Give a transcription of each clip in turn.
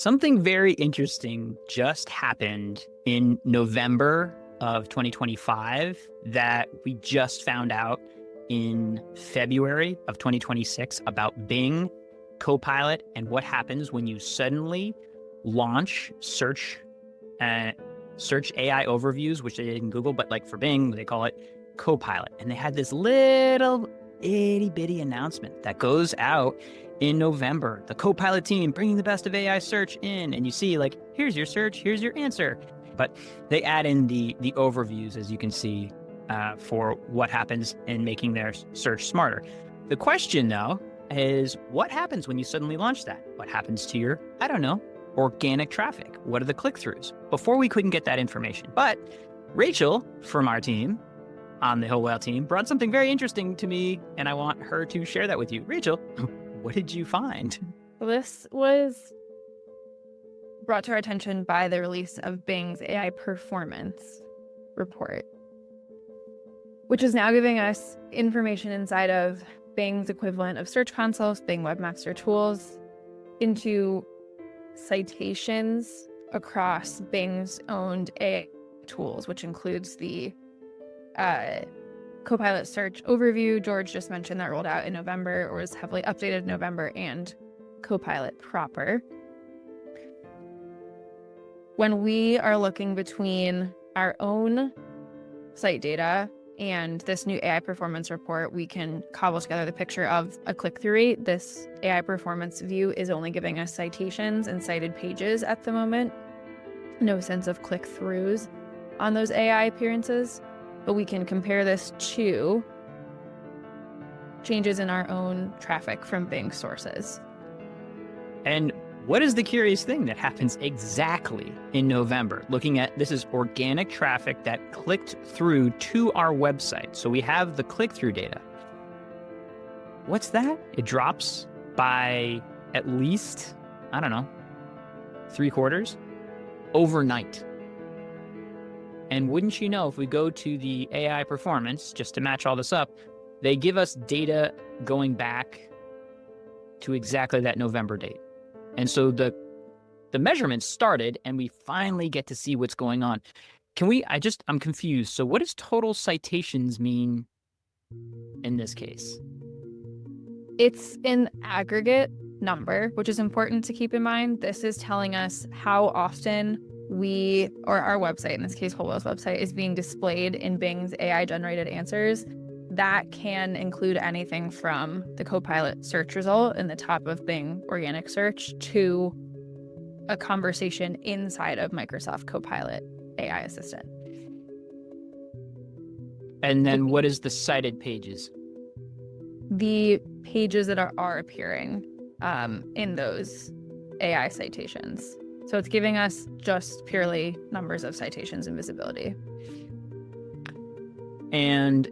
Something very interesting just happened in November of 2025 that we just found out in February of 2026 about Bing, Copilot, and what happens when you suddenly launch search AI overviews, which they did in Google, but like for Bing, they call it Copilot. And they had this little itty bitty announcement that goes out in November. The Copilot team bringing the best of AI search in, and you see like, here's your search, here's your answer. But they add in the overviews, as you can see, for what happens in making their search smarter. The question, though, is what happens when you suddenly launch that? What happens to your, I don't know, organic traffic? What are the click-throughs? Before we couldn't get that information. But Rachel from our team, on the Whole Whale team, brought something very interesting to me, and I want her to share that with you. Rachel, what did you find? This was brought to our attention by the release of Bing's AI performance report, which is now giving us information inside of Bing's equivalent of Search Consoles, Bing Webmaster Tools, into citations across Bing's owned AI tools, which includes the Copilot search overview George just mentioned that rolled out in November, or was heavily updated in November, and Copilot proper. When we are looking between our own site data and this new AI performance report, we can cobble together the picture of a click-through rate. This AI performance view is only giving us citations and cited pages at the moment. No sense of click-throughs on those AI appearances, but we can compare this to changes in our own traffic from Bing sources. And what is the curious thing that happens exactly in November? Looking at, this is organic traffic that clicked through to our website. So we have the click-through data. What's that? It drops by at least, I don't know, 3/4 overnight. And wouldn't you know, if we go to the AI performance, just to match all this up, they give us data going back to exactly that November date. And so the measurements started, and we finally get to see what's going on. I'm confused. So what does total citations mean in this case? It's an aggregate number, which is important to keep in mind. This is telling us how often our website, in this case, Whole Whale's website, is being displayed in Bing's AI-generated answers. That can include anything from the Copilot search result in the top of Bing organic search to a conversation inside of Microsoft Copilot AI Assistant. And then what is the cited pages? The pages that are appearing in those AI citations. So it's giving us just purely numbers of citations and visibility. And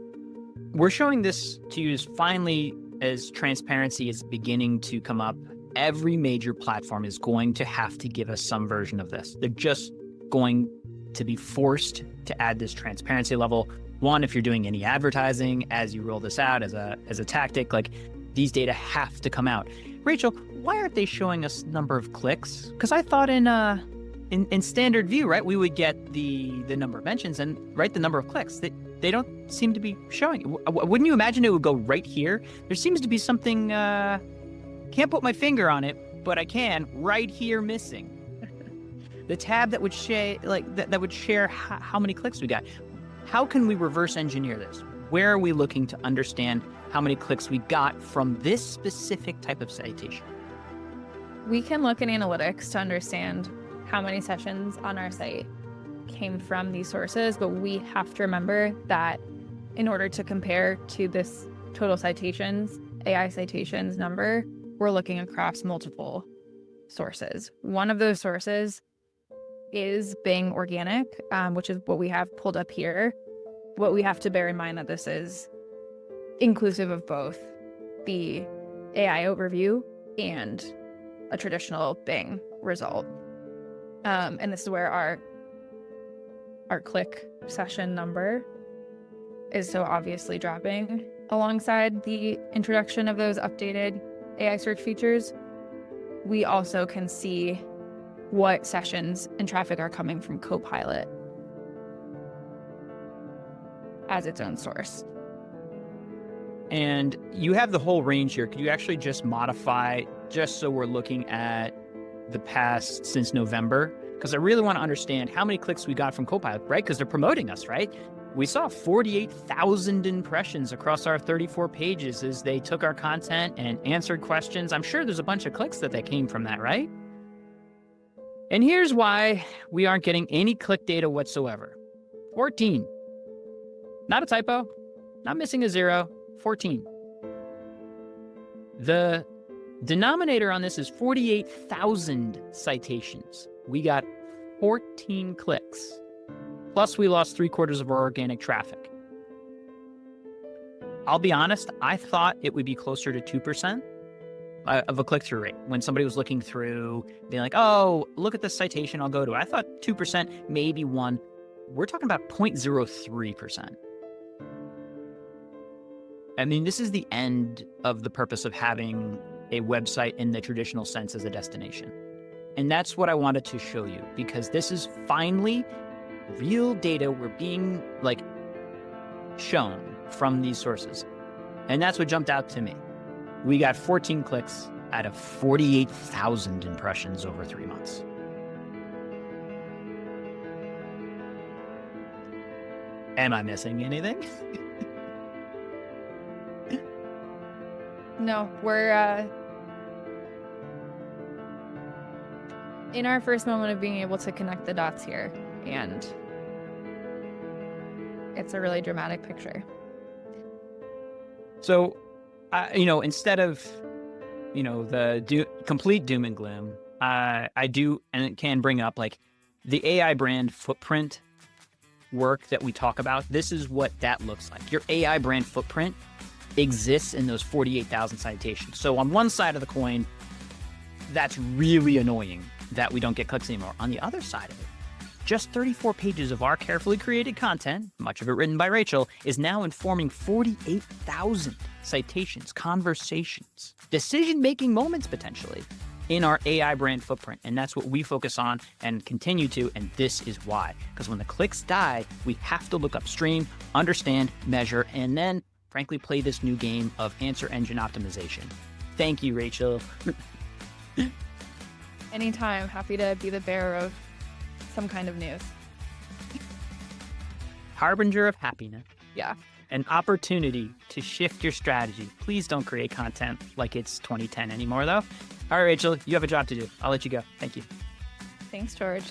we're showing this to you finally as transparency is beginning to come up. Every major platform is going to have to give us some version of this. They're just going to be forced to add this transparency level. One, if you're doing any advertising as you roll this out as a tactic, like these data have to come out. Rachel, why aren't they showing us number of clicks? Because I thought in standard view, right, we would get the number of mentions and the number of clicks. They don't seem to be showing. Wouldn't you imagine it would go right here? There seems to be something, can't put my finger on it, but I can, right here missing. The tab that would share, that would share how many clicks we got. How can we reverse engineer this? Where are we looking to understand how many clicks we got from this specific type of citation? We can look in analytics to understand how many sessions on our site came from these sources, but we have to remember that in order to compare to this total citations, AI citations number, we're looking across multiple sources. One of those sources is Bing Organic, which is what we have pulled up here. What we have to bear in mind that this is inclusive of both the AI overview and a traditional Bing result. And this is where our click session number is so obviously dropping alongside the introduction of those updated AI search features. We also can see what sessions and traffic are coming from Copilot as its own source. And you have the whole range here. Could you actually just modify, just so we're looking at the past since November? Because I really want to understand how many clicks we got from Copilot, right? Because they're promoting us, right? We saw 48,000 impressions across our 34 pages as they took our content and answered questions. I'm sure there's a bunch of clicks that came from that, right? And here's why we aren't getting any click data whatsoever. 14. Not a typo, not missing a 0, 14. The denominator on this is 48,000 citations. We got 14 clicks. Plus, we lost 3/4 of our organic traffic. I'll be honest, I thought it would be closer to 2% of a click-through rate. When somebody was looking through, being like, oh, look at this citation I'll go to. I thought 2%, maybe 1. We're talking about 0.03%. I mean, this is the end of the purpose of having a website in the traditional sense as a destination. And that's what I wanted to show you, because this is finally real data we're being shown from these sources. And that's what jumped out to me. We got 14 clicks out of 48,000 impressions over 3 months. Am I missing anything? No, we're in our first moment of being able to connect the dots here, and it's a really dramatic picture. So, instead of, the complete doom and gloom, I do, and it can bring up the AI brand footprint work that we talk about. This is what that looks like. Your AI brand footprint exists in those 48,000 citations. So on one side of the coin, that's really annoying that we don't get clicks anymore. On the other side of it, just 34 pages of our carefully created content, much of it written by Rachel, is now informing 48,000 citations, conversations, decision-making moments potentially in our AI brand footprint. And that's what we focus on and continue to, and this is why. Because when the clicks die, we have to look upstream, understand, measure, and then frankly play this new game of answer engine optimization. Thank you, Rachel. Anytime, happy to be the bearer of some kind of news. Harbinger of happiness. Yeah. An opportunity to shift your strategy. Please don't create content like it's 2010 anymore, though. All right, Rachel, you have a job to do. I'll let you go. Thank you. Thanks, George.